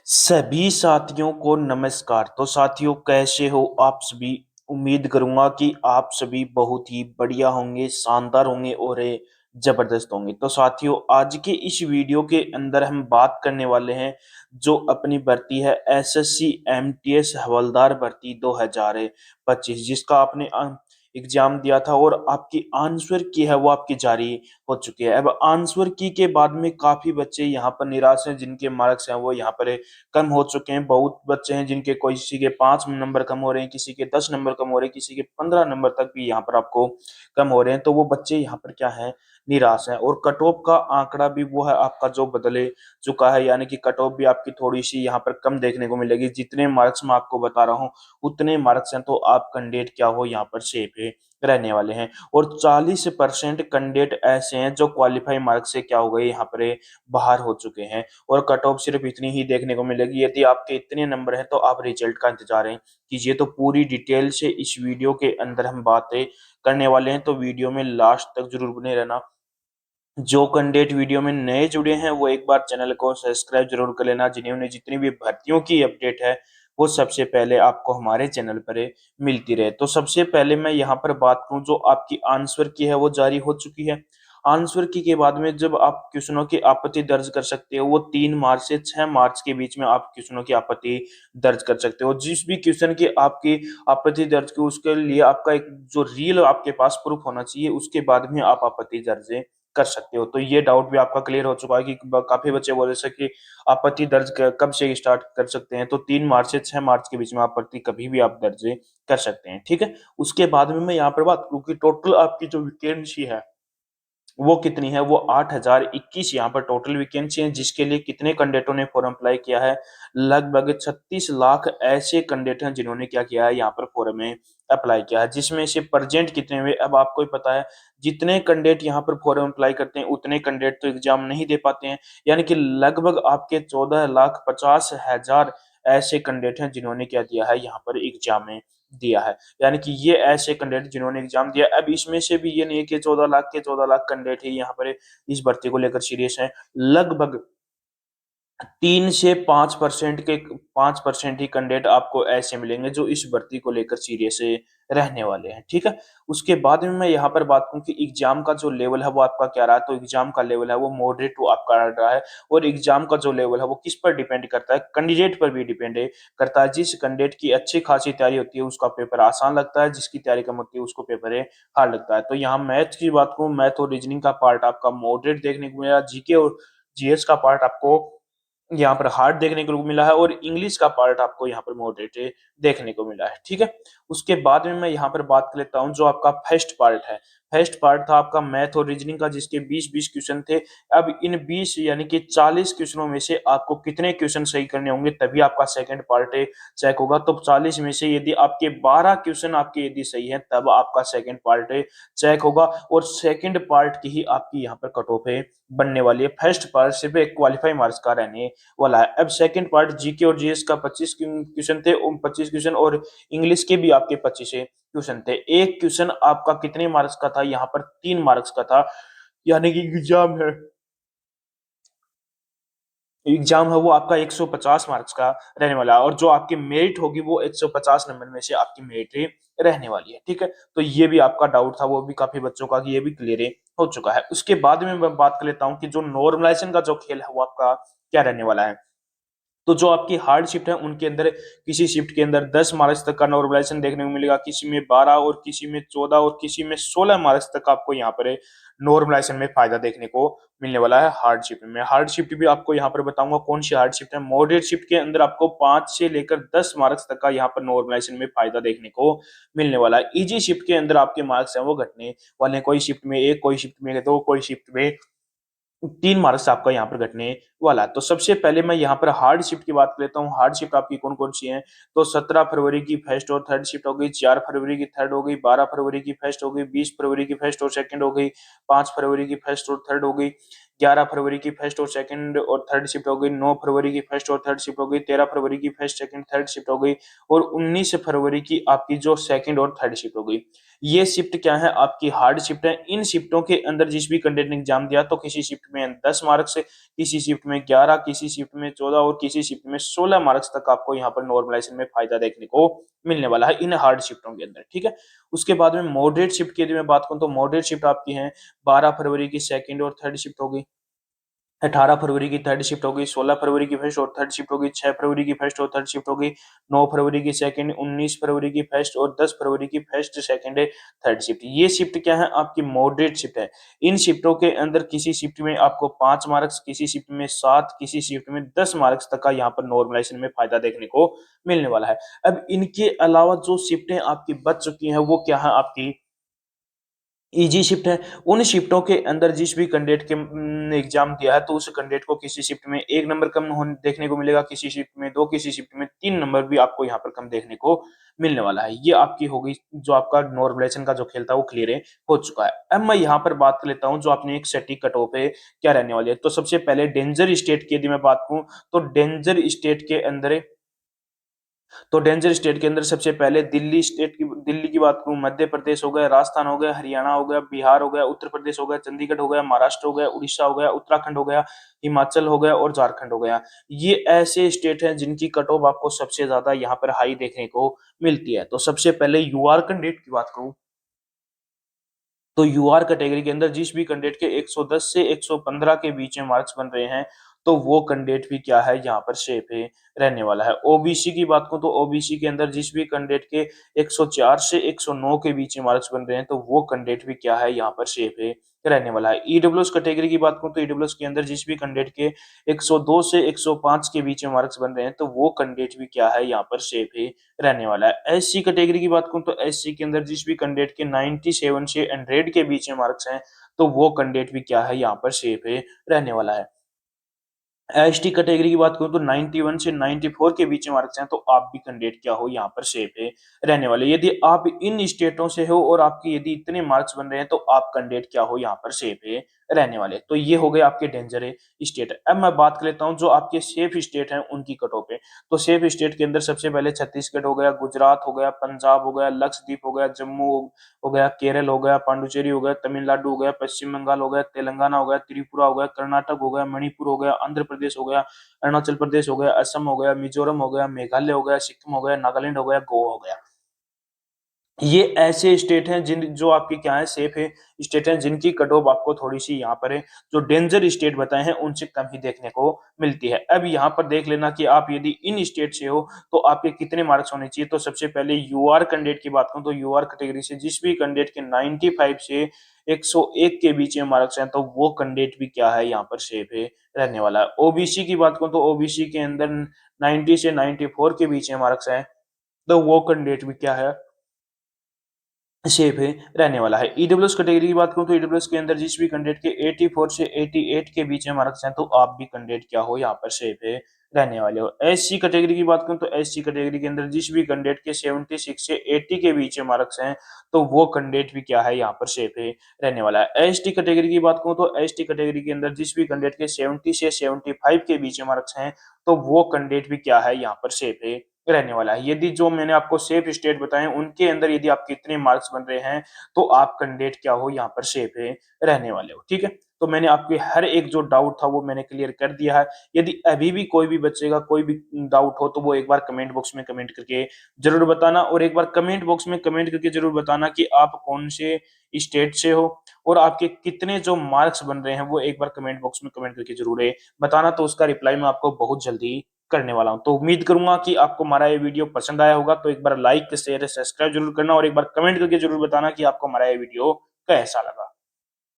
सभी साथियों को नमस्कार। तो साथियों, कैसे हो आप सभी? उम्मीद करूंगा कि आप सभी बहुत ही बढ़िया होंगे, शानदार होंगे और जबरदस्त होंगे। तो साथियों, आज के इस वीडियो के अंदर हम बात करने वाले हैं जो अपनी भर्ती है एसएससी एमटीएस हवलदार भर्ती 2025, जिसका आपने एग्जाम दिया था और आपकी आंसर की है वो आपकी जारी हो चुकी है। अब आंसर की के बाद में काफी बच्चे यहाँ पर निराश हैं, जिनके मार्क्स हैं वो यहाँ पर कम हो चुके हैं। बहुत बच्चे हैं जिनके कोई किसी के 5 नंबर कम हो रहे हैं, किसी के 10 नंबर कम हो रहे हैं, किसी के 15 नंबर तक भी यहाँ पर आपको कम हो रहे हैं। तो वो बच्चे यहाँ पर क्या है, निराश है। और कट ऑफ का आंकड़ा भी वो है आपका जो बदले चुका है, यानी कि कट ऑफ भी आपकी थोड़ी सी यहाँ पर कम देखने को मिलेगी। जितने मार्क्स मैं आपको बता रहा हूँ उतने मार्क्स हैं, तो आप कैंडिडेट क्या हो यहाँ पर सेफ है रहने वाले हैं। और 40% कैंडिडेट ऐसे हैं जो क्वालिफाई मार्क्स से क्या हो गए, यहाँ पर बाहर हो चुके हैं। और कट ऑफ सिर्फ इतनी ही देखने को मिलेगी। यदि आपके इतने नंबर हैं तो आप रिजल्ट का इंतजार है कीजिए। तो पूरी डिटेल से इस वीडियो के अंदर हम बातें करने वाले हैं, तो वीडियो में लास्ट तक जरूर बने रहना। जो कैंडिडेट वीडियो में नए जुड़े हैं वो एक बार चैनल को सब्सक्राइब जरूर कर लेना, जिन्हें जितनी भी भर्तियों की अपडेट है वो सबसे पहले आपको हमारे चैनल पर मिलती रहे। तो सबसे पहले मैं यहाँ पर बात करूँ, जो आपकी आंसर की है वो जारी हो चुकी है। आंसर की के बाद में जब आप क्वेश्चनों की आपत्ति दर्ज कर सकते हो, वो 3 मार्च से 6 मार्च के बीच में आप क्वेश्चनों की आपत्ति दर्ज कर सकते हो। जिस भी क्वेश्चन की आपकी आपत्ति दर्ज की, उसके लिए आपका एक जो रील आपके पास प्रूफ होना चाहिए, उसके बाद में आप आपत्ति दर्ज कर सकते हो। तो ये डाउट भी आपका क्लियर हो चुका है कि काफी बच्चे बोल रहे थे कि आपत्ति दर्ज कब से स्टार्ट कर सकते हैं। तो 3 मार्च से 6 मार्च के बीच में आपत्ति कभी भी आप दर्ज कर सकते हैं, ठीक है। उसके बाद में मैं यहाँ पर बात करूँ कि टोटल आपकी जो वैकेंसी है वो कितनी है, वो 8021 यहाँ पर टोटल वैकेंसी है। जिसके लिए कितने कैंडिडेटों ने फॉर्म अप्लाई किया है, लगभग 36 लाख ऐसे कैंडिडेट हैं जिन्होंने क्या किया है, यहाँ पर फॉर्म में अप्लाई किया है। जिसमें से प्रेजेंट कितने हुए, अब आपको ही पता है। जितने कैंडिडेट यहाँ पर फॉर्म अप्लाई करते हैं उतने कैंडिडेट तो एग्जाम नहीं दे पाते हैं। यानी कि लगभग आपके 14,50,000 ऐसे कैंडिडेट हैं जिन्होंने क्या दिया है, यहाँ पर एग्जाम में दिया है। यानी कि ये ऐसे कैंडिडेट जिन्होंने एग्जाम दिया। अब इसमें से भी ये नहीं है कि 14 लाख के 14 लाख कैंडिडेट ही यहाँ पर इस भर्ती को लेकर सीरियस हैं। लगभग 3 से 5% के 5% ही कैंडिडेट आपको ऐसे मिलेंगे जो इस भर्ती को लेकर सीरियस रहने वाले हैं, ठीक है। उसके बाद में मैं यहाँ पर बात करूँ कि एग्जाम का जो लेवल है वो आपका क्या रहा है। तो एग्जाम का लेवल है वो मॉडरेट वो आपका रहा है। और एग्जाम का जो लेवल है वो किस पर डिपेंड करता है, कैंडिडेट पर भी डिपेंड करता है। जिस कैंडिडेट की अच्छी खासी तैयारी होती है उसका पेपर आसान लगता है, जिसकी तैयारी कम होती है उसको पेपर हार्ड लगता है। तो यहाँ मैथ की बात करूँ, मैथ और रीजनिंग का पार्ट आपका मॉडरेट देखने को मिला। जीके और जीएस का पार्ट आपको यहाँ पर हार्ड देखने को मिला है। और इंग्लिश का पार्ट आपको यहाँ पर मॉडरेट देखने को मिला है, ठीक है। उसके बाद में मैं यहाँ पर बात कर लेता हूँ जो आपका फर्स्ट पार्ट है। फर्स्ट पार्ट था आपका मैथ और रीजनिंग का, जिसके 20-20 क्वेश्चन थे। अब इन 20 यानी कि 40 क्वेश्चनों में से आपको कितने क्वेश्चन सही करने होंगे, तभी आपका सेकंड पार्ट चेक होगा। तो 40 में से यदि आपके 12 क्वेश्चन आपके यदि सही है, तब आपका सेकंड पार्ट चेक होगा। और सेकंड पार्ट की ही आपकी यहाँ पर कट ऑफ बनने वाली है। फर्स्ट पार्ट सिर्फ एक क्वालिफाई मार्क्स का रहने वाला है। अब सेकंड पार्ट जीके और जीएस का 25 क्वेश्चन थे, 25 क्वेश्चन, और इंग्लिश के भी आपके 25 क्वेश्चन थे। एक क्वेश्चन आपका कितने मार्क्स का था, यहाँ पर 3 मार्क्स का था। यानी कि एग्जाम है वो आपका 150 मार्क्स का रहने वाला है। और जो आपकी मेरिट होगी वो 150 नंबर में से आपकी मेरिट रहने वाली है, ठीक है। तो ये भी आपका डाउट था, वो भी काफी बच्चों का, ये भी क्लियर हो चुका है। उसके बाद में मैं बात कर लेता हूँ कि जो नॉर्मलाइजेशन का जो खेल है वो आपका क्या रहने वाला है। तो जो आपकी हार्ड शिफ्ट है उनके अंदर किसी शिफ्ट के अंदर 10 मार्क्स तक का नॉर्मलाइजेशन देखने को मिलेगा, किसी में 12 और किसी में 14 और किसी में 16 मार्क्स तक आपको यहाँ पर नॉर्मलाइजेशन में फायदा देखने को मिलने वाला है। हार्ड शिफ्ट में, हार्ड शिफ्ट भी आपको यहाँ पर बताऊंगा कौन सी हार्ड शिफ्ट है। मॉडरेट शिफ्ट के अंदर आपको 5 से लेकर 10 मार्क्स तक का यहाँ पर नॉर्मलाइजेशन में फायदा देखने को मिलने वाला है। इजी शिफ्ट के अंदर आपके मार्क्स हैं वो घटने वाले हैं। कोई शिफ्ट में 1, कोई शिफ्ट में 2, कोई शिफ्ट में 3 मार्क्स आपका यहाँ पर घटने वाला है। तो सबसे पहले मैं यहाँ पर हार्ड शिफ्ट की बात कर लेता हूँ। हार्ड शिफ्ट आपकी कौन कौन सी है। तो 17 फरवरी की फर्स्ट और थर्ड शिफ्ट हो गई, 4 फरवरी की थर्ड हो गई, 12 फरवरी की फर्स्ट हो गई, 20 फरवरी की फर्स्ट और सेकंड हो गई, 5 फरवरी की फर्स्ट और थर्ड हो गई, 11 फरवरी की फर्स्ट और सेकंड और थर्ड शिफ्ट हो गई, 9 फरवरी की फर्स्ट और थर्ड शिफ्ट हो गई, 13 फरवरी की फर्स्ट सेकंड थर्ड शिफ्ट हो गई, और 19 फरवरी की आपकी जो सेकंड और थर्ड शिफ्ट हो गई। ये शिफ्ट क्या है, आपकी हार्ड शिफ्ट है। इन शिफ्टों के अंदर जिस भी कैंडिडेट ने एग्जाम दिया तो किसी शिफ्ट में 10 मार्क्स, किसी शिफ्ट में 11, किसी शिफ्ट में 14 और किसी शिफ्ट में 16 मार्क्स तक आपको यहाँ पर नॉर्मलाइजेशन में फायदा देखने को मिलने वाला है इन हार्ड शिफ्टों के अंदर, ठीक है। उसके बाद में मॉडरेट शिफ्ट की यदि मैं बात करूं तो मॉडरेट शिफ्ट आपकी है 12 फरवरी की सेकंड और थर्ड शिफ्ट होगी, 18 फरवरी की थर्ड शिफ्ट होगी, 16 फरवरी की फर्स्ट और थर्ड शिफ्ट होगी, 6 फरवरी की फर्स्ट और थर्ड शिफ्ट होगी, 9 फरवरी की सेकंड, 19 फरवरी की फर्स्ट और 10 फरवरी की फर्स्ट सेकंड थर्ड शिफ्ट। ये शिफ्ट क्या है, आपकी मॉडरेट शिफ्ट है। इन शिफ्टों के अंदर किसी शिफ्ट में आपको 5 मार्क्स, किसी शिफ्ट में 7, किसी शिफ्ट में 10 मार्क्स तक का यहाँ पर नॉर्मलाइजेशन में फायदा देखने को मिलने वाला है। अब इनके अलावा जो शिफ्टें आपकी बच चुकी हैं वो क्या है, आपकी इजी शिफ्ट है। उन शिफ्टों के अंदर जिस भी कैंडिडेट के ने एग्जाम दिया है तो उस कैंडिडेट को किसी शिफ्ट में 1 नंबर कम देखने को मिलेगा, किसी शिफ्ट में 2, किसी शिफ्ट में 3 नंबर भी आपको यहाँ पर कम देखने को मिलने वाला है। ये आपकी होगी जो आपका नॉर्मलाइजेशन का जो खेल था वो क्लियर हो चुका है। अब मैं यहाँ पर बात कर लेता हूँ जो आपने एक सटीक कट ऑफ है क्या रहने वाली है। तो सबसे पहले डेंजर स्टेट की यदि मैं बात करूँ तो डेंजर स्टेट के अंदर, तो डेंजर स्टेट के अंदर सबसे पहले दिल्ली की बात करूं, मध्य प्रदेश हो गया, राजस्थान हो गया, हरियाणा हो गया, बिहार हो गया, उत्तर प्रदेश हो गया, चंडीगढ़ हो गया, महाराष्ट्र हो गया, उड़ीसा हो गया, उत्तराखंड हो गया, हिमाचल हो गया और झारखंड हो गया। ये ऐसे स्टेट हैं जिनकी कट ऑफ आपको सबसे ज्यादा यहाँ पर हाई देखने को मिलती है। तो सबसे पहले यूआर कैंडिडेट की बात करूं तो यूआर कैटेगरी के अंदर जिस भी कैंडिडेट के 110 से 115 के बीच में मार्क्स बन रहे हैं तो वो कैंडिडेट भी क्या है यहाँ पर सेफ है रहने वाला है। ओबीसी की बात करूं तो ओबीसी के अंदर जिस भी कैंडिडेट के 104 से 109 के बीच में मार्क्स बन रहे हैं तो वो कैंडिडेट भी क्या है यहाँ पर सेफ है रहने वाला है। ईडब्ल्यूएस कैटेगरी की बात करूं तो ईडब्ल्यूएस के अंदर जिस भी कैंडिडेट के 102 से 105 के बीच में मार्क्स बन रहे हैं तो वो कैंडिडेट भी क्या है यहाँ पर सेफ है रहने वाला है। एससी कैटेगरी की बात करूं तो एससी के अंदर जिस भी कैंडिडेट के 97 से 100 के बीच में मार्क्स हैं तो वो कैंडिडेट भी क्या है यहाँ पर सेफ है रहने वाला है। एसटी कैटेगरी की बात करूं तो 91 से 94 के बीच में मार्क्स हैं तो आप भी कैंडिडेट क्या हो यहाँ पर सेफ है रहने वाले। यदि आप इन स्टेटों से हो और आपके यदि इतने मार्क्स बन रहे हैं तो आप कैंडिडेट क्या हो यहाँ पर सेफ है रहने वाले। तो ये हो गए आपके डेंजर स्टेट। अब मैं बात कर लेता हूँ जो आपके सेफ स्टेट हैं उनकी कटों पे। तो सेफ स्टेट के अंदर सबसे पहले छत्तीसगढ़ हो गया, गुजरात हो गया, पंजाब हो गया, लक्षद्वीप हो गया, जम्मू हो गया, केरल हो गया, पांडुचेरी हो गया, तमिलनाडु हो गया, पश्चिम बंगाल हो गया, तेलंगाना हो गया, त्रिपुरा हो गया, कर्नाटक हो गया, मणिपुर हो गया, आंध्र प्रदेश हो गया, अरुणाचल प्रदेश हो गया, असम हो गया, मिजोरम हो गया, मेघालय हो गया, सिक्किम हो गया, नागालैंड हो गया, गोवा हो गया। ये ऐसे स्टेट हैं जिन जो आपके क्या है सेफ है स्टेट हैं जिनकी कट ऑफ आपको थोड़ी सी यहाँ पर है जो डेंजर स्टेट बताए हैं उनसे कम ही देखने को मिलती है। अब यहाँ पर देख लेना कि आप यदि इन स्टेट से हो तो आपके कितने मार्क्स होने चाहिए। तो सबसे पहले यूआर कैंडिडेट की बात करूं तो यूआर कैटेगरी से जिस भी कैंडिडेट के 95 से 101 के बीच में मार्क्स हैं तो वो कैंडिडेट भी क्या है यहाँ पर सेफ है रहने वाला है। ओबीसी की बात करूं तो ओबीसी के अंदर 90 से 94 के बीच में मार्क्स हैं तो वो कैंडिडेट भी क्या है सेफ है रहने वाला है। ईडब्ल्यूएस कैटेगरी की बात करूं तो ईडब्ल्यूएस के अंदर जिस भी कैंडिडेट के 84 से 88 के बीच में मार्क्स हैं तो आप भी कैंडिडेट क्या हो यहाँ पर सेफ है रहने वाले हो। एससी कैटेगरी की बात करूं तो एससी कैटेगरी के अंदर जिस भी कैंडिडेट के 76 से 80 के बीच में मार्क्स हैं तो वो कैंडिडेट भी क्या है यहाँ पर सेफ है रहने वाला है। एसटी कैटेगरी की बात करूं तो एसटी कैटेगरी के अंदर जिस भी कैंडिडेट के 70 से 75 के बीच में मार्क्स हैं तो वो कैंडिडेट भी क्या है यहाँ पर सेफ है रहने वाला है। यदि जो मैंने आपको सेफ स्टेट बताए उनके अंदर यदि आपके इतने मार्क्स बन रहे हैं तो आप कैंडिडेट क्या हो यहाँ पर सेफ है रहने वाले हो, ठीक है। तो मैंने आपके हर एक जो डाउट था वो मैंने क्लियर कर दिया है। यदि अभी भी कोई भी बच्चे का कोई भी डाउट हो तो वो एक बार कमेंट बॉक्स में कमेंट करके जरूर बताना और एक बार कमेंट बॉक्स में कमेंट करके जरूर बताना कि आप कौन से स्टेट से हो और आपके कितने जो मार्क्स बन रहे हैं वो एक बार कमेंट बॉक्स में कमेंट करके जरूर बताना। तो उसका रिप्लाई मैं आपको बहुत जल्दी करने वाला हूं। तो उम्मीद करूंगा कि आपको हमारा ये वीडियो पसंद आया होगा। तो एक बार लाइक शेयर सब्सक्राइब जरूर करना और एक बार कमेंट करके जरूर बताना कि आपको हमारा ये वीडियो कैसा लगा।